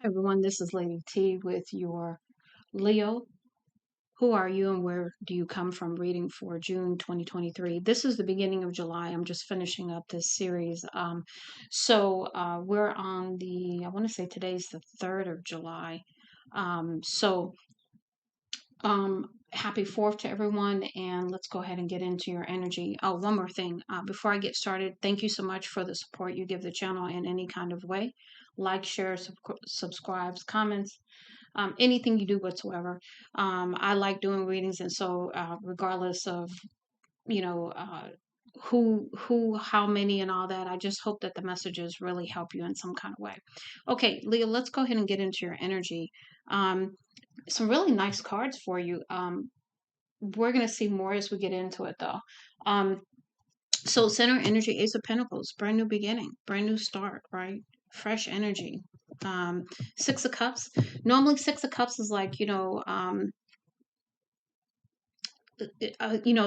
Everyone, this is Lady T with your Leo. Who are you and where do you come from? Reading for June 2023. This is the beginning of July. I'm just finishing up this series. We're on I want to say today's the 3rd of July. Um, so Happy 4th to everyone, and let's go ahead and get into your energy. Oh, one more thing. Before I get started, thank you so much for the support you give the channel in any kind of way. Like, share, subscribes, comments, anything you do whatsoever. I like doing readings, and so regardless of you know uh, how many, and all that, I just hope that the messages really help you in some kind of way. Okay, Leah, let's go ahead and get into your energy. Um, some really nice cards for you. We're gonna see more as we get into it, though. Um, so center energy, Ace of Pentacles, brand new beginning, brand new start, right? Fresh energy. Um, Six of Cups. Normally, Six of Cups is like,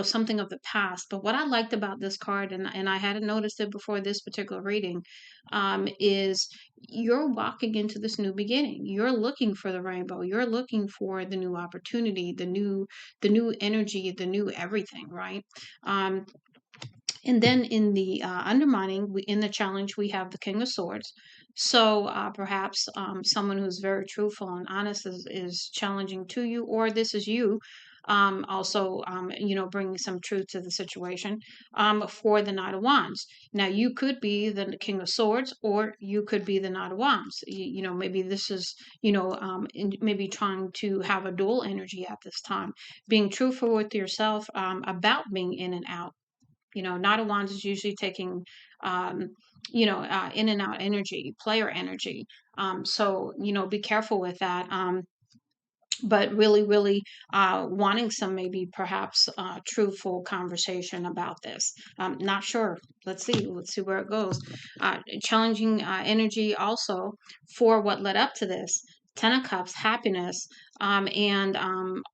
something of the past. But what I liked about this card, and I hadn't noticed it before this particular reading, is you're walking into this new beginning. You're looking for the rainbow. You're looking for the new opportunity, the new energy, the new everything, right? Um, and then in the undermining, in the challenge, we have the King of Swords. So perhaps someone who's very truthful and honest is challenging to you, or this is you also, bringing some truth to the situation for the Knight of Wands. Now, you could be the King of Swords, or you could be the Knight of Wands. Maybe this is, maybe trying to have a dual energy at this time, being truthful with yourself about being in and out. Knight of Wands is usually taking, um, in and out energy, player energy. Be careful with that. But really, really wanting some maybe perhaps truthful conversation about this. Not sure. Let's see. Let's see where it goes. Challenging energy also for what led up to this. Ten of Cups, happiness, and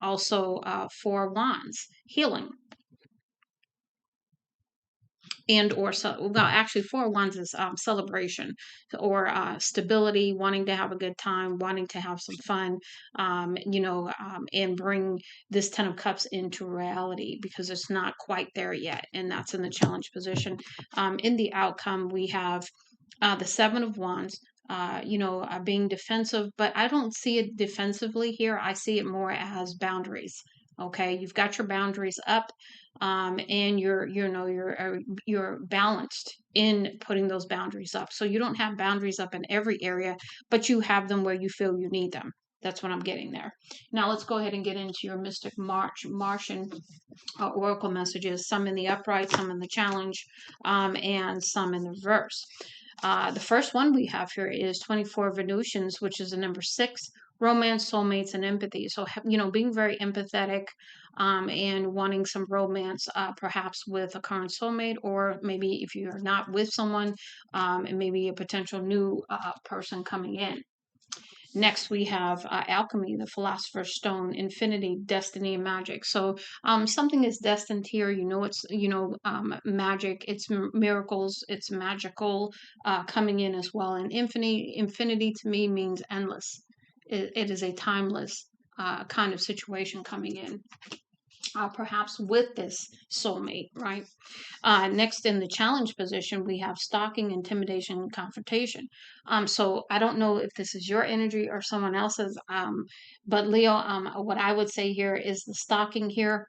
also Four of Wands, healing. And or so well actually Four of Wands is celebration, or stability, wanting to have a good time, wanting to have some fun, and bring this Ten of Cups into reality, because it's not quite there yet, and that's in the challenge position. In the outcome, we have the Seven of Wands, being defensive, but I don't see it defensively here. I see it more as boundaries. Okay, you've got your boundaries up, and you're balanced in putting those boundaries up. So you don't have boundaries up in every area, but you have them where you feel you need them. That's what I'm getting there. Now let's go ahead and get into your Mystic Martian Oracle messages. Some in the upright, some in the challenge, and some in the reverse. The first one we have here is 24 Venusians, which is the number 6, romance, soulmates, and empathy. So, being very empathetic, and wanting some romance, perhaps with a current soulmate, or maybe if you're not with someone, and maybe a potential new person coming in. Next, we have alchemy, the philosopher's stone, infinity, destiny, and magic. So, something is destined here. It's magic. It's miracles. It's magical coming in as well. And infinity to me means endless. It is a timeless kind of situation coming in. Perhaps with this soulmate, right? Next, in the challenge position, we have stalking, intimidation, and confrontation. So I don't know if this is your energy or someone else's, but Leo, what I would say here is the stalking here.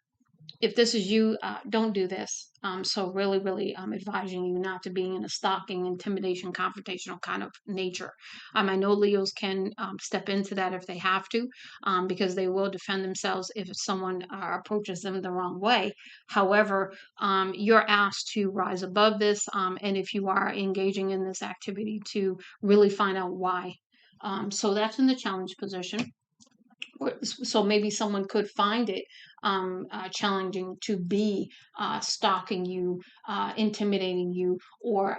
If this is you, don't do this. So really, really, advising you not to be in a stalking, intimidation, confrontational kind of nature. I know Leos can step into that if they have to, because they will defend themselves if someone approaches them the wrong way. However, you're asked to rise above this, and if you are engaging in this activity, to really find out why. So that's in the challenge position. So maybe someone could find it challenging to be stalking you, intimidating you, or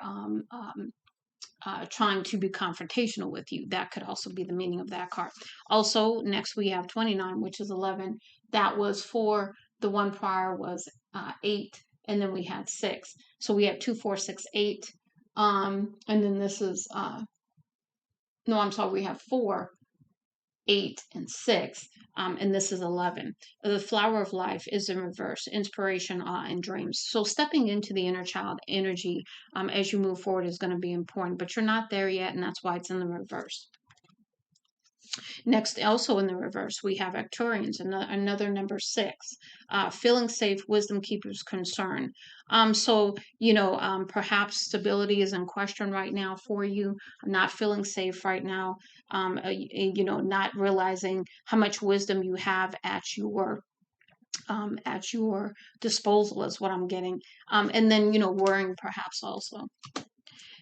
trying to be confrontational with you. That could also be the meaning of that card. Also, next we have 29, which is 11. That was 4. The one prior was 8, and then we had 6. So we have 2, 4, 6, 8. And then this is No, I'm sorry, we have 4, 8, and 6, and this is 11. The flower of life is in reverse, inspiration, awe, and dreams. So stepping into the inner child energy as you move forward is going to be important, but you're not there yet, and that's why it's in the reverse. Next, also in the reverse, we have Arcturians, another number 6, feeling safe, wisdom keepers concern. Perhaps stability is in question right now for you, not feeling safe right now, not realizing how much wisdom you have at your disposal is what I'm getting. And then, worrying perhaps also.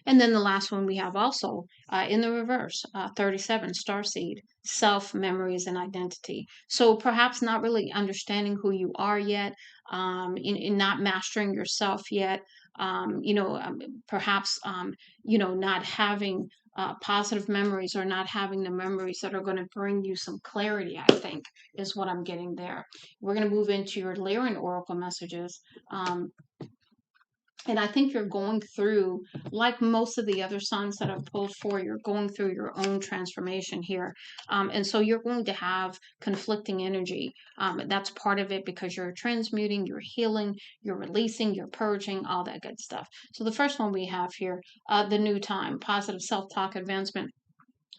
And then the last one we have also in the reverse, 37, starseed, self, memories, and identity. So perhaps not really understanding who you are yet, in not mastering yourself yet, perhaps, not having positive memories or not having the memories that are going to bring you some clarity, I think, is what I'm getting there. We're going to move into your Lyran Oracle messages. And I think you're going through, like most of the other signs that I've pulled for, you're going through your own transformation here. And so you're going to have conflicting energy. That's part of it because you're transmuting, you're healing, you're releasing, you're purging, all that good stuff. So the first one we have here, the new time, positive self-talk, advancement,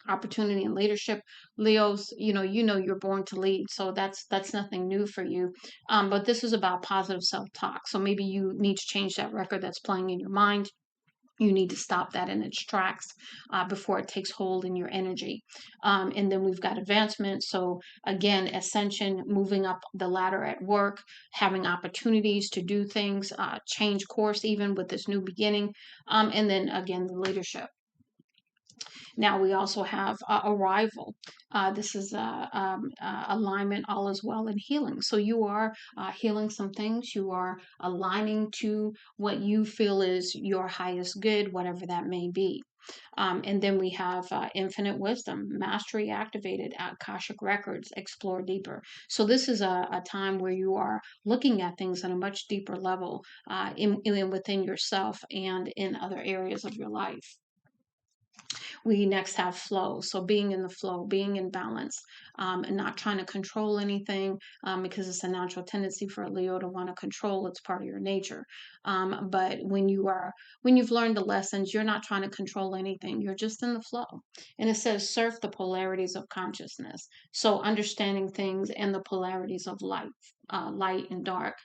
opportunity, and leadership. Leos, you're born to lead, so that's nothing new for you. But this is about positive self-talk, so maybe you need to change that record that's playing in your mind. You need to stop that in its tracks before it takes hold in your energy. And then we've got advancement. So again, ascension, moving up the ladder at work, having opportunities to do things, change course even with this new beginning. And then again, the leadership. Now we also have arrival. This is alignment, all is well, and healing. So you are healing some things. You are aligning to what you feel is your highest good, whatever that may be. And then we have infinite wisdom, mastery activated, Akashic records, explore deeper. So this is a time where you are looking at things on a much deeper level within yourself and in other areas of your life. We next have flow. So being in the flow, being in balance, and not trying to control anything because it's a natural tendency for a Leo to want to control. It's part of your nature. But when you've learned the lessons, you're not trying to control anything. You're just in the flow. And it says surf the polarities of consciousness. So understanding things and the polarities of life. Light and dark,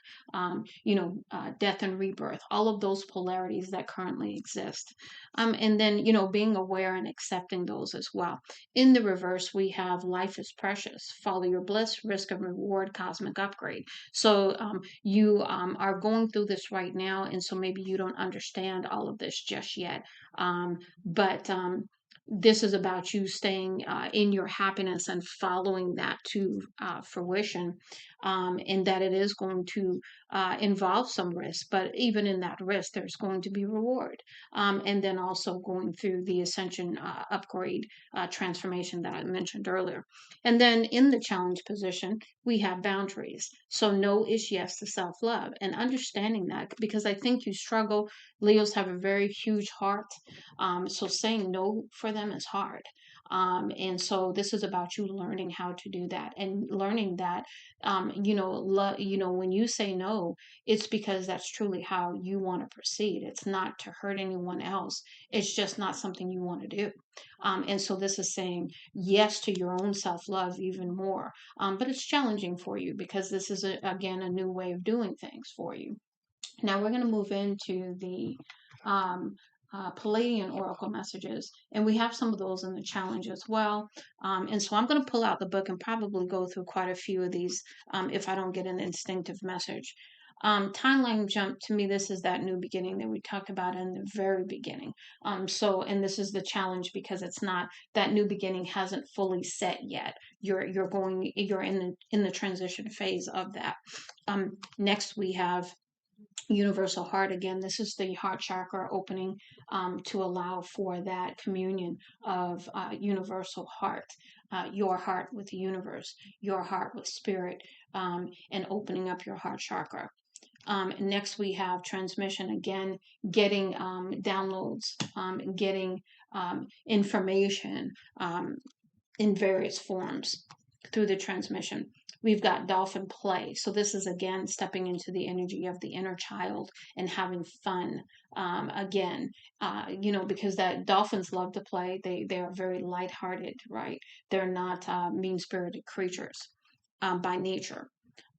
death and rebirth, all of those polarities that currently exist. And then, being aware and accepting those as well. In the reverse, we have life is precious, follow your bliss, risk of reward, cosmic upgrade. So you are going through this right now. And so maybe you don't understand all of this just yet. But this is about you staying in your happiness and following that to fruition, and that it is going to involve some risk, but even in that risk there's going to be reward. And then also going through the ascension upgrade transformation that I mentioned earlier. And then in the challenge position we have boundaries. So no is yes to self-love and understanding that, because I think you struggle. Leos have a very huge heart, so saying no for them is hard. And so this is about you learning how to do that and learning that, when you say no, it's because that's truly how you want to proceed. It's not to hurt anyone else. It's just not something you want to do. And so this is saying yes to your own self love even more. But it's challenging for you because this is, again, a new way of doing things for you. Now we're going to move into the um, Palladian Oracle messages, and we have some of those in the challenge as well. And so I'm going to pull out the book and probably go through quite a few of these if I don't get an instinctive message. Timeline jump, to me, this is that new beginning that we talked about in the very beginning. And this is the challenge because it's not, that new beginning hasn't fully set yet. You're in the transition phase of that. Next we have universal heart. Again, this is the heart chakra opening to allow for that communion of universal heart, your heart with the universe, your heart with spirit, and opening up your heart chakra. Next, we have transmission, again, getting downloads, getting information in various forms through the transmission. We've got dolphin play. So this is again stepping into the energy of the inner child and having fun. Again, because that dolphins love to play. They are very lighthearted, right? They're not mean spirited creatures by nature.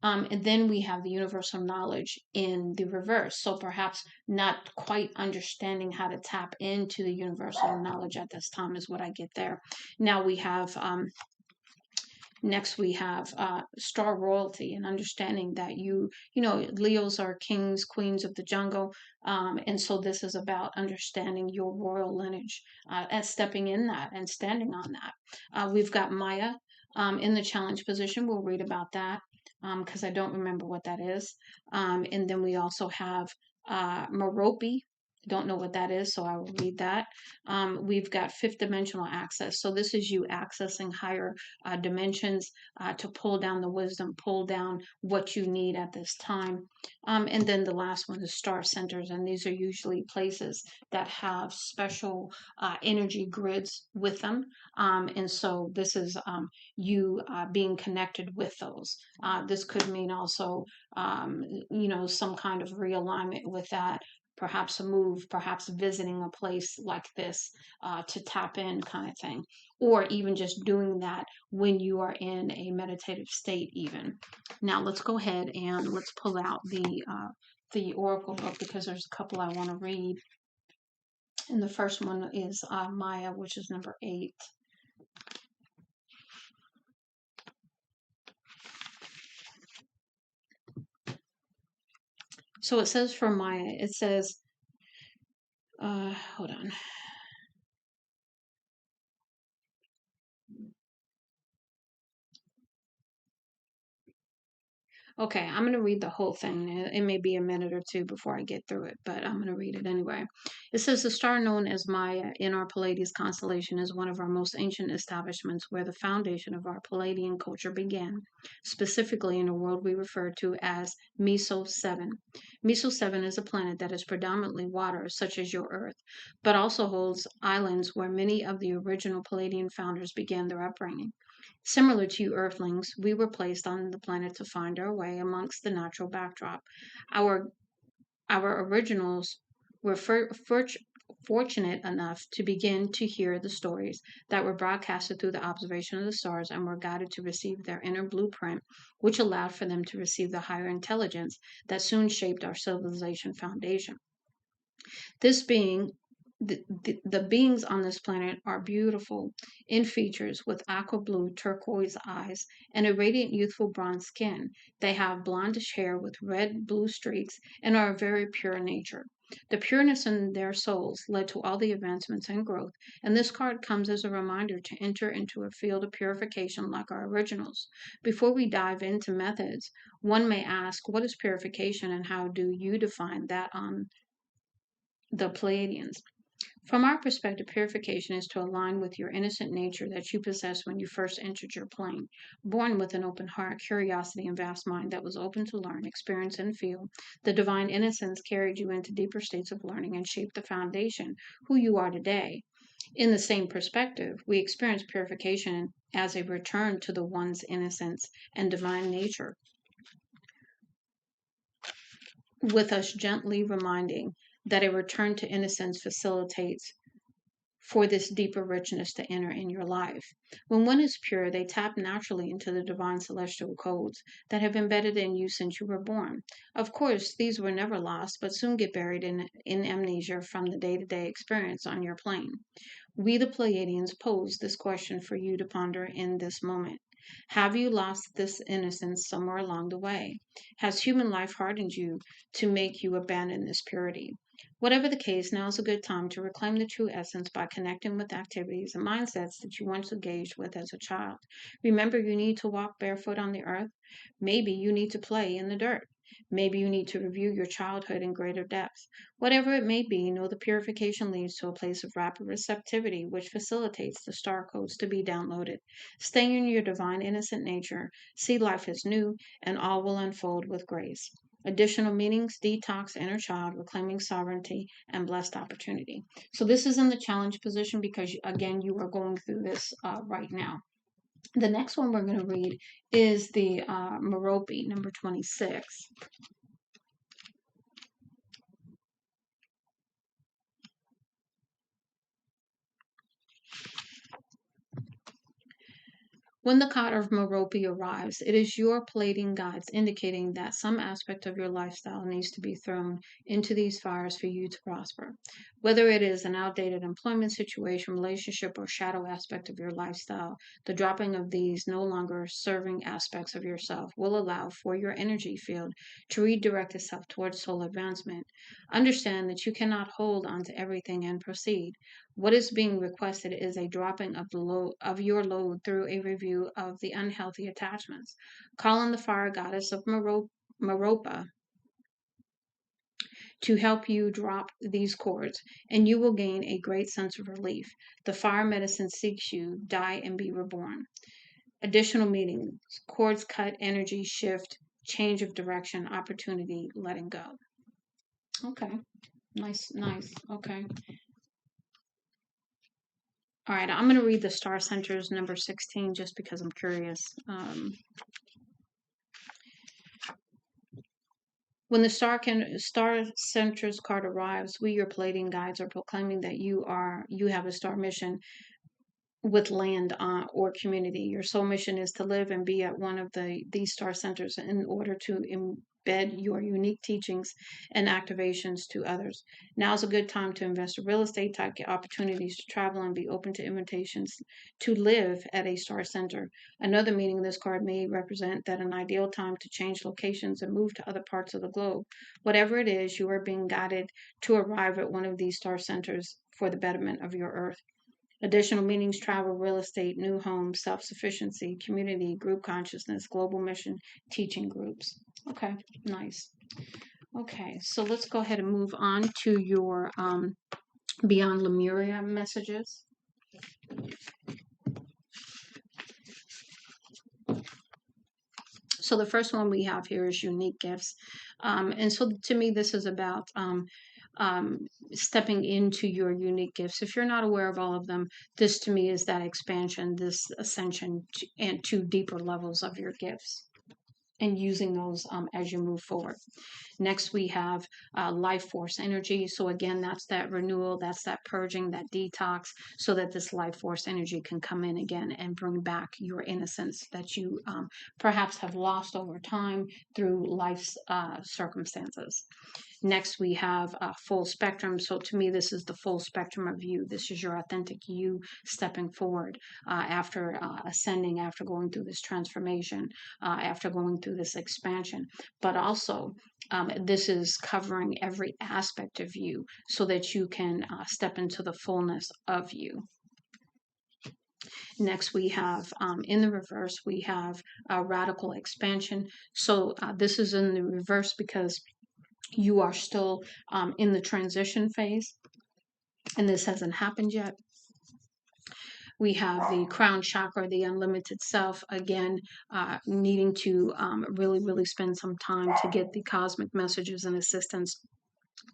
And then we have the universal knowledge in the reverse. So perhaps not quite understanding how to tap into the universal knowledge at this time is what I get there. Now we have next we have star royalty and understanding that Leos are kings, queens of the jungle. And so this is about understanding your royal lineage and stepping in that and standing on that. We've got Maya in the challenge position. We'll read about that because I don't remember what that is. And then we also have Merope. Don't know what that is, so I will read that. We've got fifth dimensional access. So this is you accessing higher dimensions to pull down the wisdom, pull down what you need at this time. And then the last one is star centers, and these are usually places that have special energy grids with them. And so this is you being connected with those. This could mean also, some kind of realignment with that, perhaps a move, perhaps visiting a place like this to tap in, kind of thing, or even just doing that when you are in a meditative state even. Now let's go ahead and let's pull out the Oracle book because there's a couple I want to read. And the first one is Maya, which is number 8. So it says for Maya, it says, hold on. Okay, I'm going to read the whole thing. It may be a minute or two before I get through it, but I'm going to read it anyway. It says the star known as Maya in our Pleiades constellation is one of our most ancient establishments where the foundation of our Pleiadian culture began, specifically in a world we refer to as Meso 7. Meso 7 is a planet that is predominantly water, such as your Earth, but also holds islands where many of the original Pleiadian founders began their upbringing. Similar to you Earthlings, we were placed on the planet to find our way amongst the natural backdrop. Our our originals were fortunate enough to begin to hear the stories that were broadcasted through the observation of the stars and were guided to receive their inner blueprint, which allowed for them to receive the higher intelligence that soon shaped our civilization foundation. This being the beings on this planet are beautiful in features with aqua blue turquoise eyes and a radiant youthful bronze skin. They have blondish hair with red blue streaks and are a very pure nature. The pureness in their souls led to all the advancements and growth, and this card comes as a reminder to enter into a field of purification like our originals. Before we dive into methods, one may ask, what is purification and how do you define that on the Pleiadians? From our perspective, purification is to align with your innocent nature that you possessed when you first entered your plane. Born with an open heart, curiosity, and vast mind that was open to learn, experience, and feel, the divine innocence carried you into deeper states of learning and shaped the foundation, who you are today. In the same perspective, we experience purification as a return to the one's innocence and divine nature, with us gently reminding that a return to innocence facilitates for this deeper richness to enter in your life. When one is pure, they tap naturally into the divine celestial codes that have embedded in you since you were born. Of course, these were never lost, but soon get buried in amnesia from the day to day experience on your plane. We, the Pleiadians, pose this question for you to ponder in this moment. Have you lost this innocence somewhere along the way? Has human life hardened you to make you abandon this purity? Whatever the case, now is a good time to reclaim the true essence by connecting with activities and mindsets that you once engaged with as a child. Remember, you need to walk barefoot on the earth. Maybe you need to play in the dirt. Maybe you need to review your childhood in greater depth. Whatever it may be, know the purification leads to a place of rapid receptivity, which facilitates the star codes to be downloaded. Stay in your divine innocent nature, see life as new, and all will unfold with grace. Additional meanings: detox, inner child, reclaiming sovereignty, and blessed opportunity. So this is in the challenge position because, again, you are going through this right now. The next one we're going to read is the Merope, number 26. When the card of Merope arrives, it is your Pleiadian guides indicating that some aspect of your lifestyle needs to be thrown into these fires for you to prosper. Whether it is an outdated employment situation, relationship, or shadow aspect of your lifestyle, the dropping of these no longer serving aspects of yourself will allow for your energy field to redirect itself towards soul advancement. Understand that you cannot hold on to everything and proceed. What is being requested is a dropping of the load of your load through a review of the unhealthy attachments. Call on the fire goddess of Meropa to help you drop these cords, and you will gain a great sense of relief. The fire medicine seeks you, die and be reborn. Additional meanings: cords cut, energy shift, change of direction, opportunity, letting go. Okay, nice, nice. Okay. All right, I'm going to read the star centers number 16 just because I'm curious. When the star centers card arrives, we, your Palladian guides, are proclaiming that you have a star mission with land or community. Your soul mission is to live and be at one of these star centers in order to embed your unique teachings and activations to others. Now is a good time to invest in real estate type opportunities to travel and be open to invitations to live at a star center. Another meaning this card may represent that an ideal time to change locations and move to other parts of the globe. Whatever it is, you are being guided to arrive at one of these star centers for the betterment of your earth. Additional meanings: travel, real estate, new homes, self sufficiency, community, group consciousness, global mission, teaching groups. Okay, nice. Okay, so let's go ahead and move on to your Beyond Lemuria messages. So the first one we have here is unique gifts. And so to me, this is about stepping into your unique gifts. If you're not aware of all of them, this to me is that expansion, this ascension and to deeper levels of your gifts and using those as you move forward. Next, we have life force energy. So again, that's that renewal, that's that purging, that detox, so that this life force energy can come in again and bring back your innocence that you perhaps have lost over time through life's circumstances. Next, we have full spectrum. So to me, this is the full spectrum of you. This is your authentic you stepping forward after ascending, after going through this transformation, after going through this expansion. But also, this is covering every aspect of you so that you can step into the fullness of you. Next, we have in the reverse, we have radical expansion. So this is in the reverse because you are still in the transition phase and this hasn't happened yet. We have the crown chakra, the unlimited self, again, needing to really spend some time to get the cosmic messages and assistance.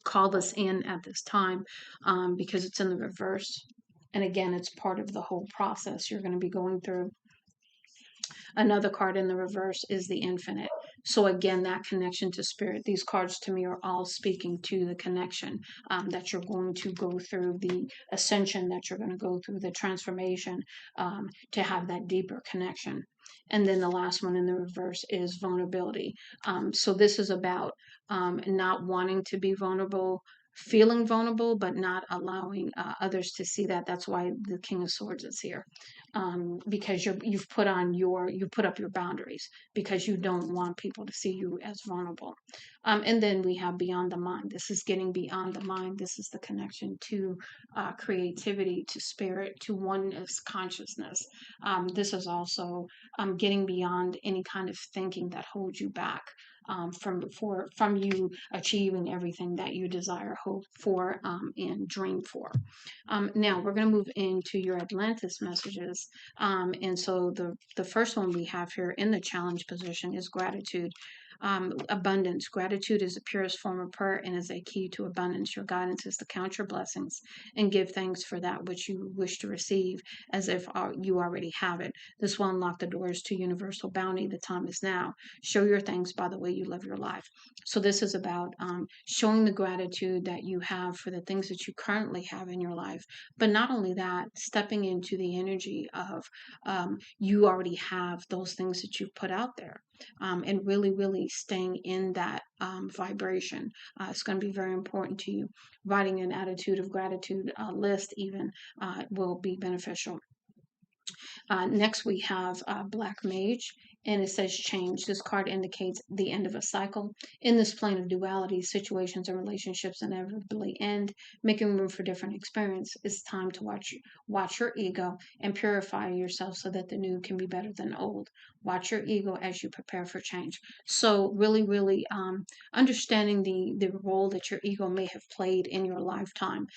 Call this in at this time because it's in the reverse. And again, it's part of the whole process you're going to be going through. Another card in the reverse is the infinite. So again, that connection to spirit. These cards to me are all speaking to the connection that you're going to go through, the ascension that you're going to go through, the transformation to have that deeper connection. And then the last one in the reverse is vulnerability. So this is about not wanting to be vulnerable, feeling vulnerable, but not allowing others to see that. That's why the King of Swords is here, because you've put up your boundaries because you don't want people to see you as vulnerable. And then we have beyond the mind. This is getting beyond the mind. This is the connection to creativity, to spirit, to oneness, consciousness. This is also getting beyond any kind of thinking that holds you back from you achieving everything that you desire, hope for, and dream for. Now we're going to move into your Atlantis messages. And so the first one we have here in the challenge position is gratitude. abundance. Gratitude is the purest form of prayer and is a key to abundance. Your guidance is to count your blessings and give thanks for that which you wish to receive as if you already have it. This will unlock the doors to universal bounty. The time is now. Show your thanks by the way you live your life. So this is about showing the gratitude that you have for the things that you currently have in your life. But not only that, stepping into the energy of you already have those things that you've put out there, and really, really staying in that vibration. It's going to be very important to you. Writing an attitude of gratitude list even will be beneficial. Next, we have Black Mage, and it says change. This card indicates the end of a cycle. In this plane of duality, situations and relationships inevitably end, making room for different experience. It's time to watch your ego and purify yourself so that the new can be better than old. Watch your ego as you prepare for change. So really, really understanding the role that your ego may have played in your lifetime,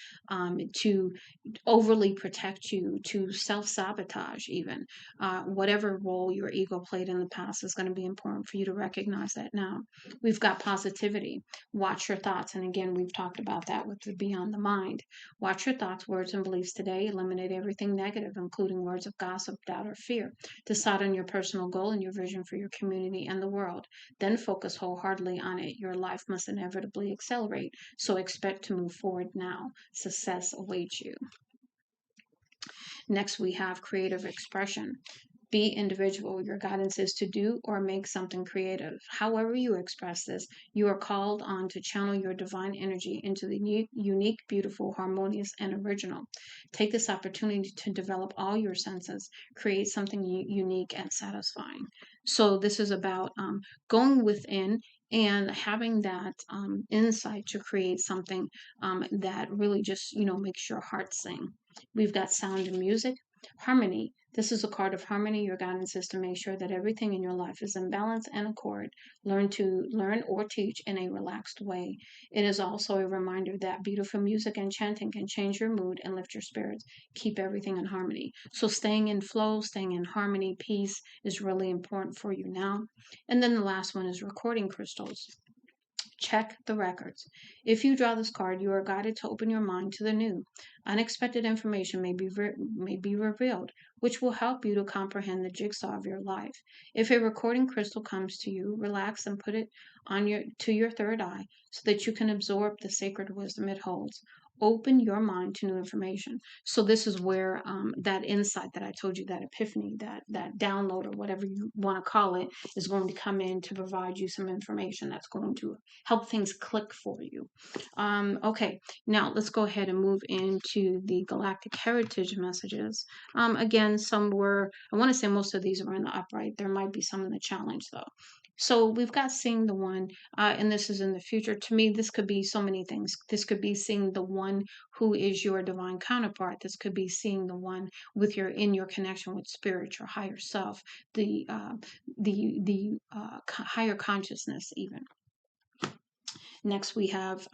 to overly protect you, to self sabotage, even. Whatever role your ego played in the past is going to be important for you to recognize that now. We've got positivity. Watch your thoughts. And again, we've talked about that with the Beyond the Mind. Watch your thoughts, words, and beliefs today. Eliminate everything negative, including words of gossip, doubt, or fear. Decide on your personal goal and your vision for your community and the world. Then focus wholeheartedly on it. Your life must inevitably accelerate. So expect to move forward now. Success awaits you. Next, we have creative expression. Be individual. Your guidance is to do or make something creative. However, you express this, you are called on to channel your divine energy into the unique, beautiful, harmonious, and original. Take this opportunity to develop all your senses, create something unique and satisfying. So, this is about going within and having that insight to create something that really just, makes your heart sing. We've got sound and music. Harmony. This is a card of harmony. Your guidance is to make sure that everything in your life is in balance and accord. Learn or teach in a relaxed way. It is also a reminder that beautiful music and chanting can change your mood and lift your spirits. Keep everything in harmony. So staying in flow, staying in harmony, peace is really important for you now. And then the last one is recording crystals. Check the records. If you draw this card, you are guided to open your mind to the new. Unexpected information may be revealed, which will help you to comprehend the jigsaw of your life. If a recording crystal comes to you, relax and put it on your third eye so that you can absorb the sacred wisdom it holds. Open your mind to new information. So this is where that insight that I told you, that epiphany, that download, or whatever you want to call it, is going to come in to provide you some information that's going to help things click for you. Okay, now let's go ahead and move into the Galactic Heritage messages. Again, I want to say most of these were in the upright. There might be some in the challenge though. So we've got seeing the one, and this is in the future. To me, this could be so many things. This could be seeing the one who is your divine counterpart. This could be seeing the one in your connection with spirit, your higher self, the higher consciousness, even. Next, we have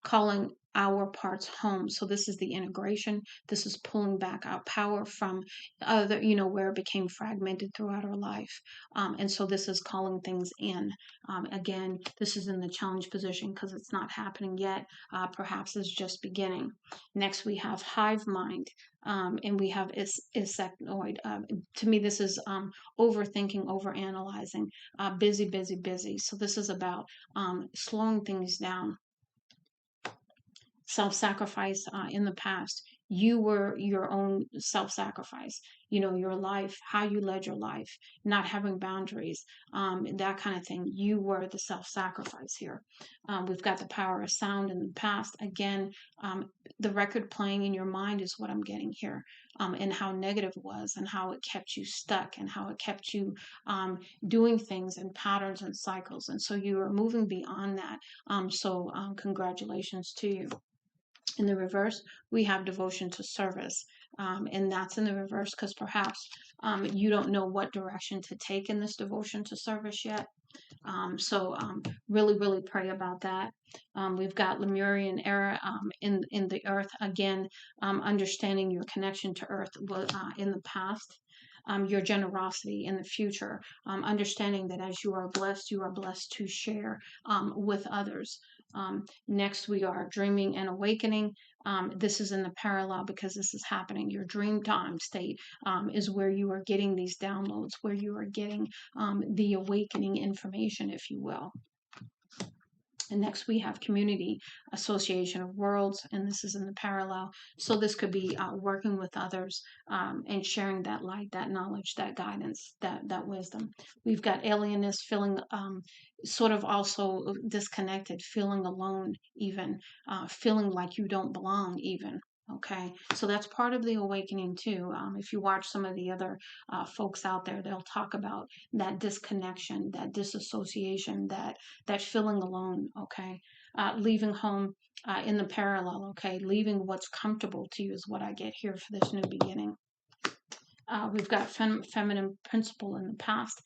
calling our parts home. So this is the integration. This is pulling back our power from where it became fragmented throughout our life. And so this is calling things in. Again, this is in the challenge position because it's not happening yet. Perhaps it's just beginning. Next, we have hive mind. And we have insectoid. To me, this is overthinking, overanalyzing, busy, busy, busy. So this is about slowing things down. Self-sacrifice in the past. You were your own self-sacrifice. Your life, how you led your life, not having boundaries, that kind of thing. You were the self-sacrifice here. We've got the power of sound in the past. Again, the record playing in your mind is what I'm getting here, and how negative it was, and how it kept you stuck, and how it kept you doing things in patterns and cycles. And so you are moving beyond that. So congratulations to you. In the reverse, we have devotion to service. And that's in the reverse because perhaps you don't know what direction to take in this devotion to service yet. So really, really pray about that. We've got Lemurian era in the earth. Again, understanding your connection to earth in the past. your generosity in the future, understanding that as you are blessed to share with others. Next, we are dreaming and awakening. This is in the parallel because this is happening. Your dream time state is where you are getting these downloads, where you are getting the awakening information, if you will. And next we have community association of worlds, and this is in the parallel. So this could be working with others and sharing that light, that knowledge, that guidance, that wisdom. We've got alienness, feeling sort of also disconnected, feeling alone, even feeling like you don't belong, even. Okay, so that's part of the awakening too. If you watch some of the other folks out there, they'll talk about that disconnection, that disassociation, that feeling alone. Okay, leaving home in the parallel. Okay, leaving what's comfortable to you is what I get here for this new beginning. We've got feminine principle in the past.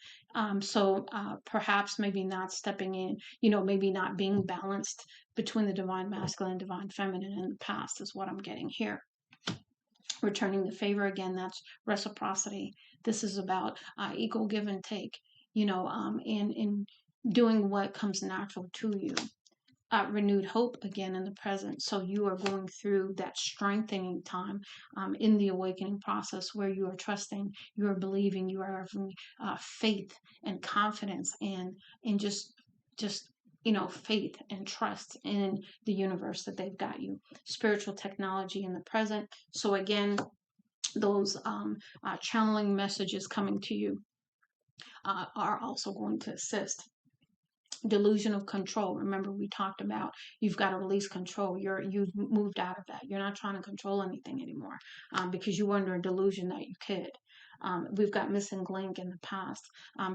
So perhaps maybe not stepping in, maybe not being balanced between the divine masculine and divine feminine in the past is what I'm getting here. Returning the favor, again, that's reciprocity. This is about equal give and take, and doing what comes natural to you. Renewed hope again in the present. So you are going through that strengthening time in the awakening process where you are trusting, you are believing, you are having faith and confidence and just faith and trust in the universe that they've got you. Spiritual technology in the present. So again, those channeling messages coming to you are also going to assist. Delusion of control. Remember, we talked about you've got to release control. You've moved out of that. You're not trying to control anything anymore because you were under a delusion that you could. We've got missing link in the past,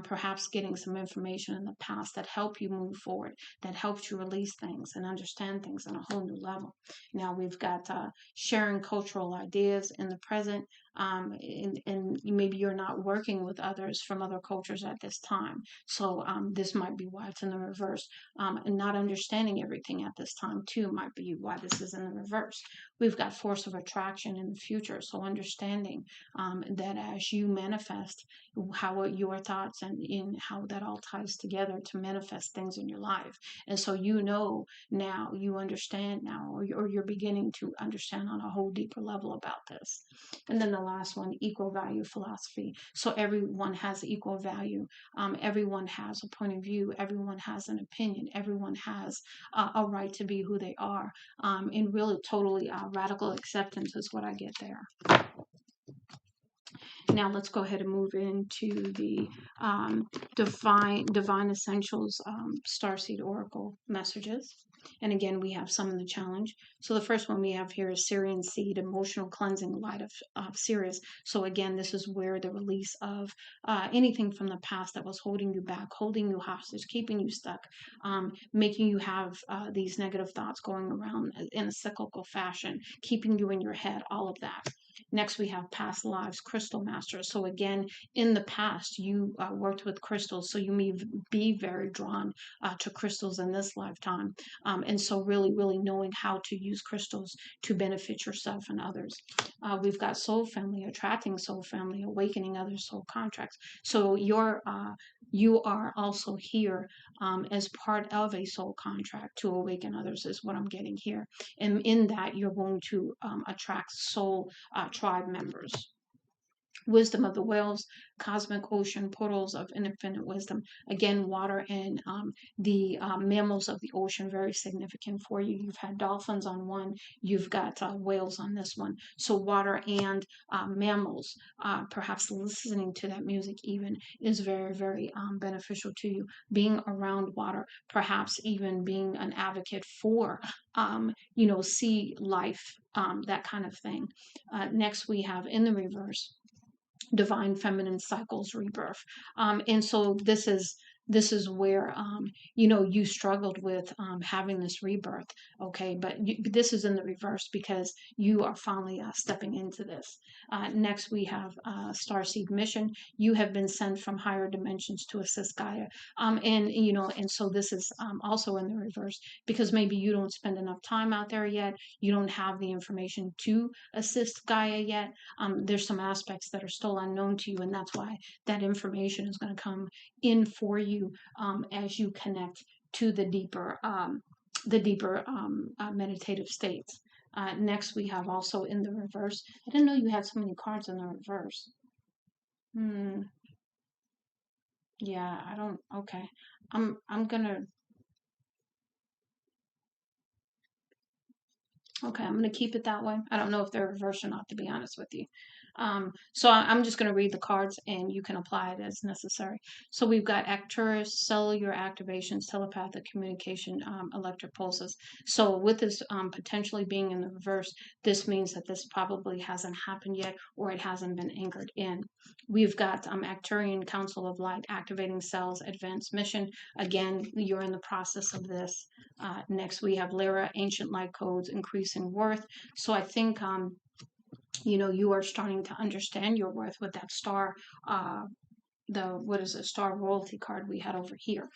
perhaps getting some information in the past that help you move forward, that helps you release things and understand things on a whole new level. Now we've got sharing cultural ideas in the present, and maybe you're not working with others from other cultures at this time. So this might be why it's in the reverse. And not understanding everything at this time too might be why this is in the reverse. We've got force of attraction in the future. So understanding that as you manifest how your thoughts and in how that all ties together to manifest things in your life. And so now, you understand now, or you're beginning to understand on a whole deeper level about this. And then the last one, equal value philosophy. So everyone has equal value. Everyone has a point of view. Everyone has an opinion. Everyone has a right to be who they are. And really totally radical acceptance is what I get there. Now let's go ahead and move into the Divine Essentials Starseed Oracle messages. And again, we have some in the challenge. So the first one we have here is Sirian Seed, Emotional Cleansing Light of Sirius. So again, this is where the release of anything from the past that was holding you back, holding you hostage, keeping you stuck, making you have these negative thoughts going around in a cyclical fashion, keeping you in your head, all of that. Next, we have past lives, crystal masters. So again, in the past, you worked with crystals, so you may be very drawn to crystals in this lifetime. And so really, really knowing how to use crystals to benefit yourself and others. We've got soul family, attracting soul family, awakening other soul contracts. So you are also here as part of a soul contract to awaken others is what I'm getting here. And in that, you're going to attract soul tribe members. Wisdom of the whales, cosmic ocean, portals of infinite wisdom. Again, water and the mammals of the ocean, very significant for you. You've had dolphins on one, you've got whales on this one. So water and mammals, perhaps listening to that music even is very, very beneficial to you. Being around water, perhaps even being an advocate for, sea life, that kind of thing. Next, we have in the reverse, divine feminine cycles rebirth. And so this is this is where you struggled with having this rebirth. Okay, but this is in the reverse because you are finally stepping into this. Next we have starseed mission. You have been sent from higher dimensions to assist Gaia, and so this is also in the reverse because maybe you don't spend enough time out there yet. You don't have the information to assist Gaia yet. There's some aspects that are still unknown to you, and that's why that information is going to come in for you as you connect to the deeper meditative states. Next, we have also in the reverse. I didn't know you had so many cards in the reverse. Hmm. Yeah, I don't. Okay, I'm gonna. Okay, I'm going to keep it that way. I don't know if they're reversed or not, to be honest with you. So I'm just going to read the cards and you can apply it as necessary. So we've got Arcturus, cellular activations, telepathic communication, electric pulses. So with this potentially being in the reverse, this means that this probably hasn't happened yet or it hasn't been anchored in. We've got Arcturian Council of Light activating cells, advanced mission. Again, you're in the process of this. Next, we have Lyra, Ancient Light Codes, Increasing Worth. So I think, you are starting to understand your worth with that star, what is a star royalty card we had over here.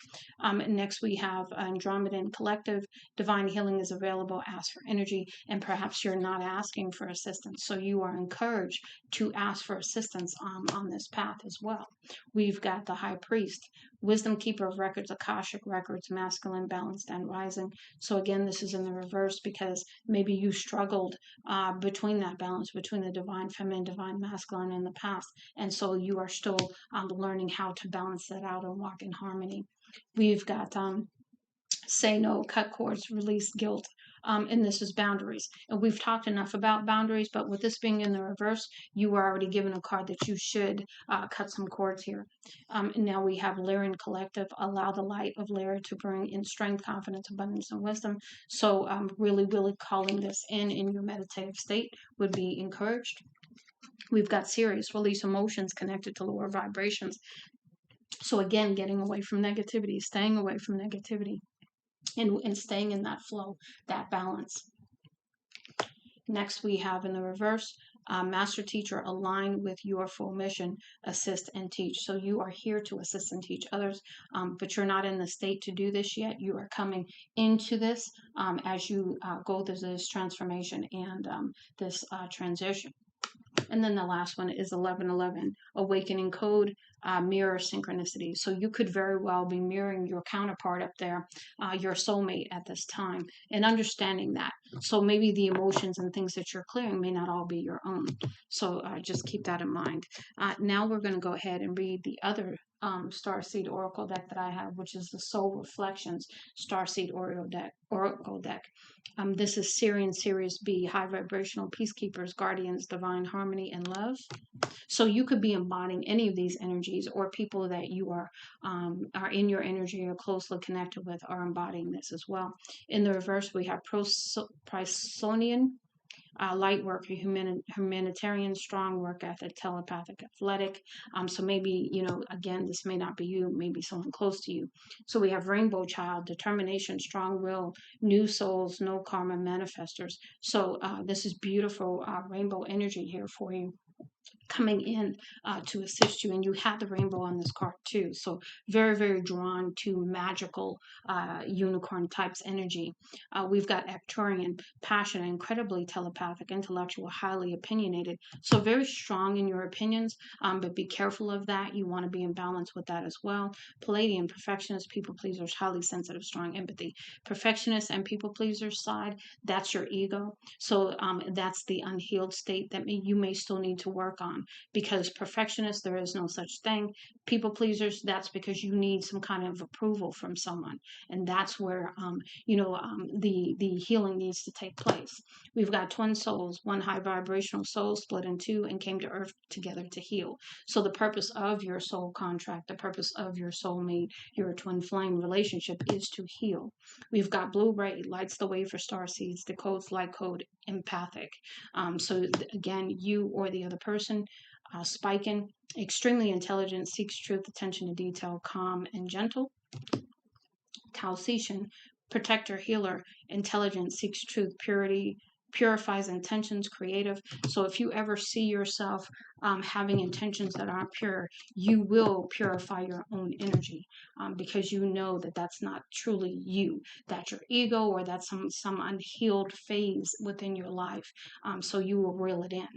Next, we have Andromedan Collective. Divine healing is available. Ask for energy, and perhaps you're not asking for assistance, so you are encouraged to ask for assistance on this path as well. We've got the High Priest, Wisdom Keeper of Records, Akashic Records, masculine, balanced, and rising. So again, this is in the reverse because maybe you struggled between that balance between the divine feminine, divine masculine in the past, and so you are still learning how to balance that out and walk in harmony. We've got say no, cut cords, release guilt. And this is boundaries. And we've talked enough about boundaries, but with this being in the reverse, you were already given a card that you should cut some cords here. And now we have Lyran Collective, allow the light of Lyra to bring in strength, confidence, abundance, and wisdom. So really, really calling this in your meditative state would be encouraged. We've got Sirius, release emotions connected to lower vibrations. So again, getting away from negativity, staying away from negativity, and staying in that flow, that balance. Next, we have in the reverse, master teacher, align with your full mission, assist and teach. So you are here to assist and teach others, but you're not in the state to do this yet. You are coming into this as you go through this transformation and this transition. And then the last one is 1111, awakening code, mirror synchronicity. So you could very well be mirroring your counterpart up there, your soulmate at this time, and understanding that. So maybe the emotions and things that you're clearing may not all be your own. So just keep that in mind. Now we're going to go ahead and read the other Starseed Oracle deck that I have, which is the Soul Reflections Starseed Oracle deck. This is Sirian Sirius B, High Vibrational Peacekeepers, Guardians, Divine Harmony, and Love. So you could be embodying any of these energies, or people that you are in your energy or closely connected with are embodying this as well. In the reverse, we have Prisonian, light worker, humanitarian, strong work ethic, telepathic, athletic. So maybe, again, this may not be you, maybe someone close to you. So we have rainbow child, determination, strong will, new souls, no karma, manifestors. So this is beautiful rainbow energy here for you, coming in to assist you. And you have the rainbow on this card too. So very, very drawn to magical unicorn types energy. We've got Arcturian, passionate, incredibly telepathic, intellectual, highly opinionated. So very strong in your opinions, but be careful of that. You want to be in balance with that as well. Palladium, perfectionist, people pleasers, highly sensitive, strong empathy. Perfectionist and people pleasers side, that's your ego. So that's the unhealed state that you may still need to work on, because perfectionists, there is no such thing. People pleasers, that's because you need some kind of approval from someone, and that's where the healing needs to take place. We've got twin souls, one high vibrational soul split in two and came to earth together to heal. So the purpose of your soul contract, the purpose of your soulmate, your twin flame relationship is to heal. We've got blue ray, lights the way for star seeds, decodes light code, empathic. So again, you or the other person spiking. Extremely intelligent, seeks truth, attention to detail, calm and gentle. Talcetian, protector, healer, intelligent, seeks truth, purity, purifies intentions, creative. So if you ever see yourself having intentions that aren't pure, you will purify your own energy, because you know that that's not truly you. That's your ego, or that's some unhealed phase within your life. So you will reel it in,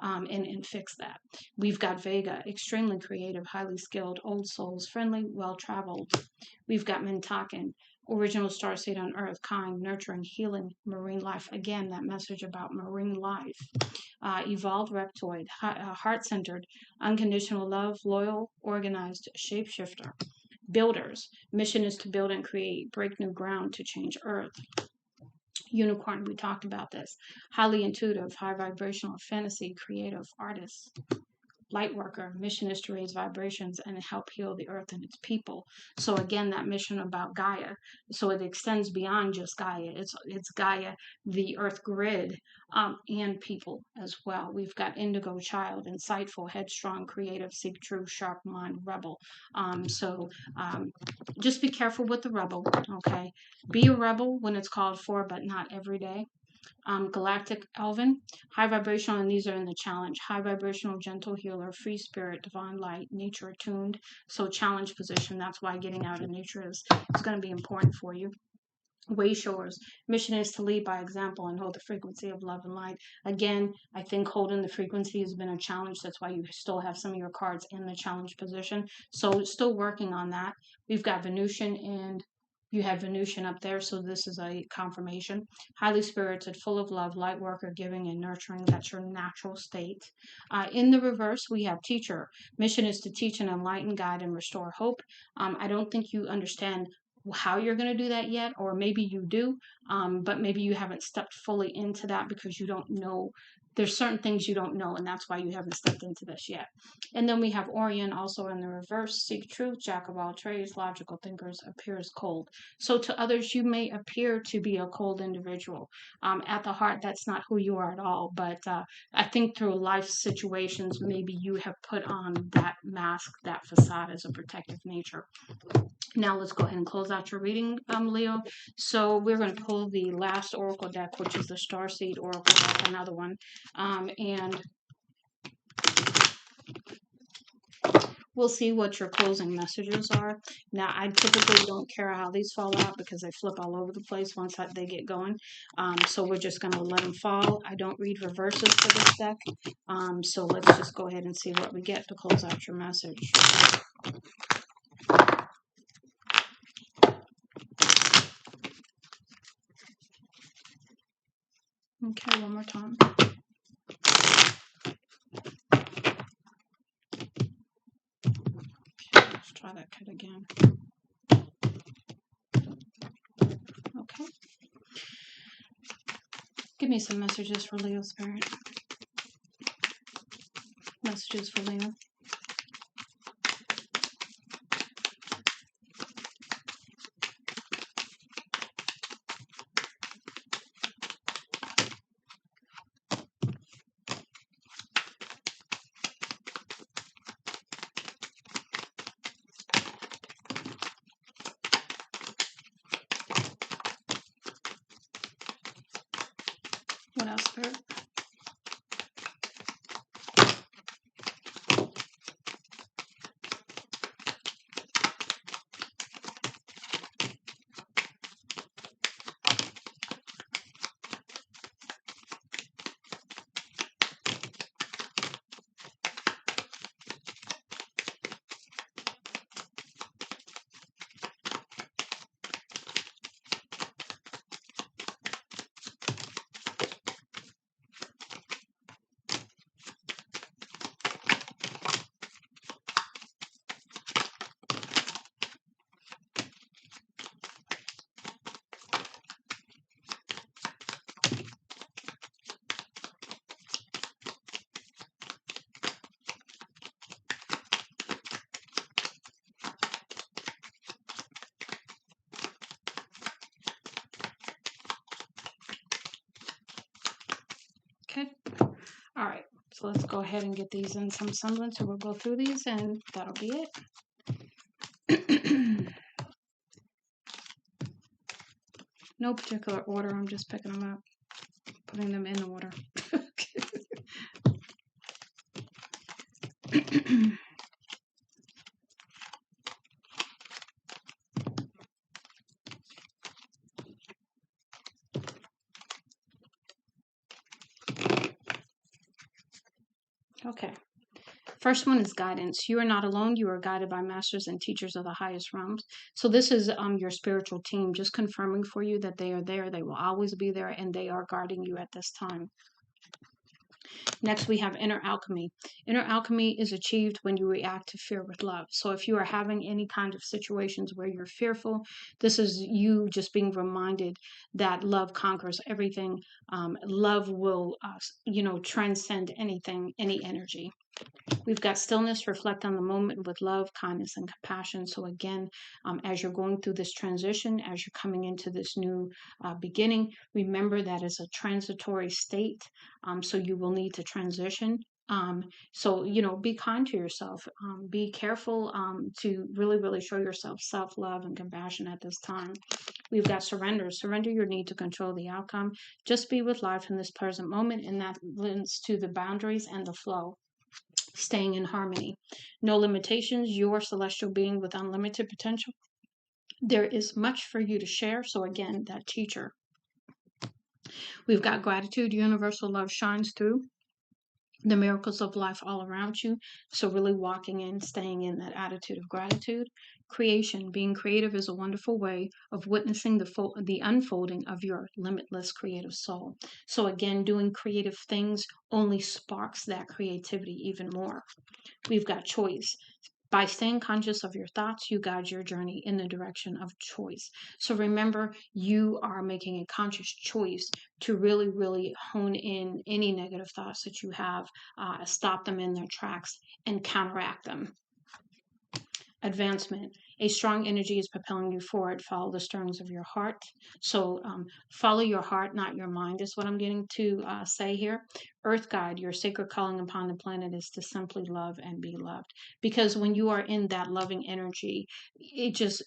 and fix that. We've got Vega, extremely creative, highly skilled, old souls, friendly, well traveled. We've got Mintakan, original star seed on earth, kind, nurturing, healing, marine life. Again, that message about marine life. Evolved reptoid, heart centered, unconditional love, loyal, organized, shapeshifter. Builders, mission is to build and create, break new ground to change earth. Unicorn, we talked about this. Highly intuitive, high vibrational, fantasy, creative, artist. Lightworker, mission is to raise vibrations and help heal the earth and its people. So again, that mission about Gaia. So it extends beyond just Gaia. It's Gaia, the earth grid, and people as well. We've got Indigo Child, insightful, headstrong, creative, seek truth, sharp mind, rebel. Just be careful with the rebel, okay? Be a rebel when it's called for, but not every day. Galactic Elven, high vibrational, and these are in the challenge. High vibrational, gentle healer, free spirit, divine light, nature attuned. So challenge position. That's why getting out in nature is going to be important for you. Wayshowers, mission is to lead by example and hold the frequency of love and light. Again, I think holding the frequency has been a challenge. That's why you still have some of your cards in the challenge position. So still working on that. We've got Venusian, and you had Venusian up there, so this is a confirmation. Highly spirited, full of love, light worker, giving and nurturing. That's your natural state. In the reverse, we have teacher. Mission is to teach and enlighten, guide, and restore hope. I don't think you understand how you're going to do that yet, or maybe you do, but maybe you haven't stepped fully into that because you don't know. There's certain things you don't know, and that's why you haven't stepped into this yet. And then we have Orion also in the reverse. Seek truth, jack of all trades, logical thinkers, appears cold. So to others, you may appear to be a cold individual. At the heart, that's not who you are at all. But I think through life situations, maybe you have put on that mask, that facade as a protective nature. Now let's go ahead and close out your reading, Leo. So we're going to pull the last oracle deck, which is the Starseed Oracle deck, another one. And we'll see what your closing messages are. Now, I typically don't care how these fall out because they flip all over the place once they get going. So we're just going to let them fall. I don't read reverses for this deck. So let's just go ahead and see what we get to close out your message. Okay, one more time. Okay, let's try that cut again. Okay. Give me some messages for Leo Spirit. Messages for Leo. What else, Spirit? So let's go ahead and get these in some semblance. So we'll go through these and that'll be it. No particular order. I'm just picking them up, putting them in order. Okay. First one is guidance. You are not alone. You are guided by masters and teachers of the highest realms. So this is your spiritual team just confirming for you that they are there. They will always be there, and they are guarding you at this time. Next, we have inner alchemy. Inner alchemy is achieved when you react to fear with love. So if you are having any kind of situations where you're fearful, this is you just being reminded that love conquers everything. Love will, transcend anything, any energy. We've got stillness, reflect on the moment with love, kindness, and compassion. So, again, as you're going through this transition, as you're coming into this new beginning, remember that it's a transitory state. So, you will need to transition. So, be kind to yourself. Be careful to really, really show yourself self love and compassion at this time. We've got surrender. Surrender your need to control the outcome. Just be with life in this present moment, and that lends to the boundaries and the flow. Staying in harmony. No limitations, your celestial being with unlimited potential. There is much for you to share. So, again, that teacher. We've got gratitude. Universal love shines through the miracles of life all around you. So, really walking in, staying in that attitude of gratitude. Creation. Being creative is a wonderful way of witnessing the unfolding of your limitless creative soul. So, again, doing creative things only sparks that creativity even more. We've got choice. By staying conscious of your thoughts, you guide your journey in the direction of choice. So remember, you are making a conscious choice to really, really hone in any negative thoughts that you have, stop them in their tracks, and counteract them. Advancement. A strong energy is propelling you forward. Follow the stirrings of your heart. So follow your heart, not your mind, is what I'm getting to say here. Earth guide, your sacred calling upon the planet is to simply love and be loved. Because when you are in that loving energy, it just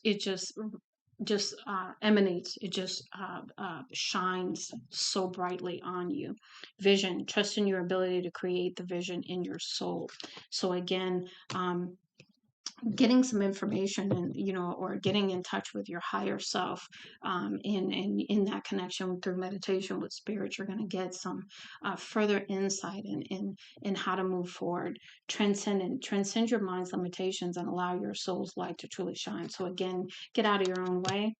emanates. It just shines so brightly on you. Vision. Trust in your ability to create the vision in your soul. So again, getting some information and or getting in touch with your higher self, in that connection through meditation with spirit, you're going to get some further insight in how to move forward. Transcend your mind's limitations and allow your soul's light to truly shine. So again, get out of your own way.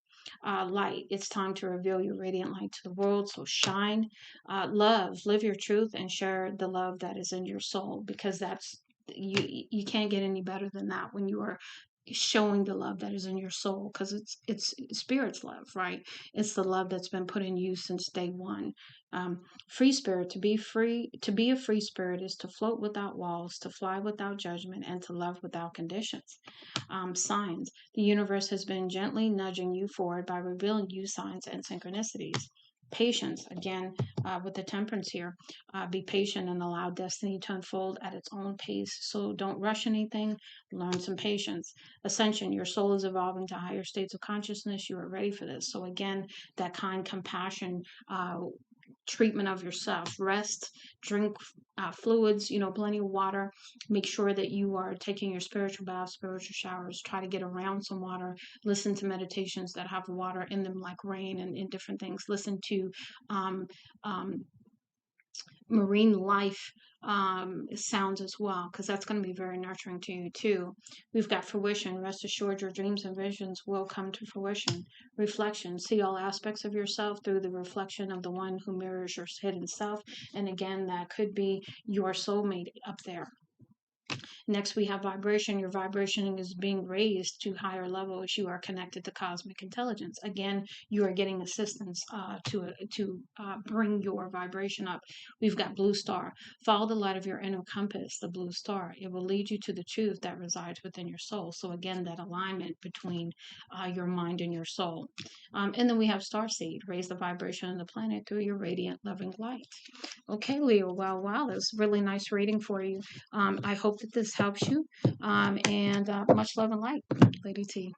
Light, it's time to reveal your radiant light to the world. So shine. Love, live your truth and share the love that is in your soul, because that's you can't get any better than that when you are showing the love that is in your soul, because it's spirit's love, right? It's the love that's been put in you since day one. Free spirit. To be a free spirit is to float without walls, to fly without judgment, and to love without conditions. Signs. The universe has been gently nudging you forward by revealing you signs and synchronicities. Patience, again, with the temperance here. Be patient and allow destiny to unfold at its own pace. So don't rush anything. Learn some patience. Ascension, your soul is evolving to higher states of consciousness. You are ready for this. So again, that kind compassion, treatment of yourself. Rest, drink fluids, plenty of water. Make sure that you are taking your spiritual baths, spiritual showers. Try to get around some water. Listen to meditations that have water in them, like rain and different things. Listen to um, um, marine life sounds as well, because that's going to be very nurturing to you too. We've got fruition. Rest assured, your dreams and visions will come to fruition. Reflection. See all aspects of yourself through the reflection of the one who mirrors your hidden self. And again, that could be your soulmate up there. Next, we have vibration. Your vibration is being raised to higher levels. You are connected to cosmic intelligence. Again, you are getting assistance to bring your vibration up. We've got blue star. Follow the light of your inner compass, the blue star. It will lead you to the truth that resides within your soul. So again, that alignment between your mind and your soul. And then we have star seed. Raise the vibration of the planet through your radiant, loving light. Okay, Leo. Well, wow, that was really nice reading for you. I hope that this helps you. And much love and light, Lady T.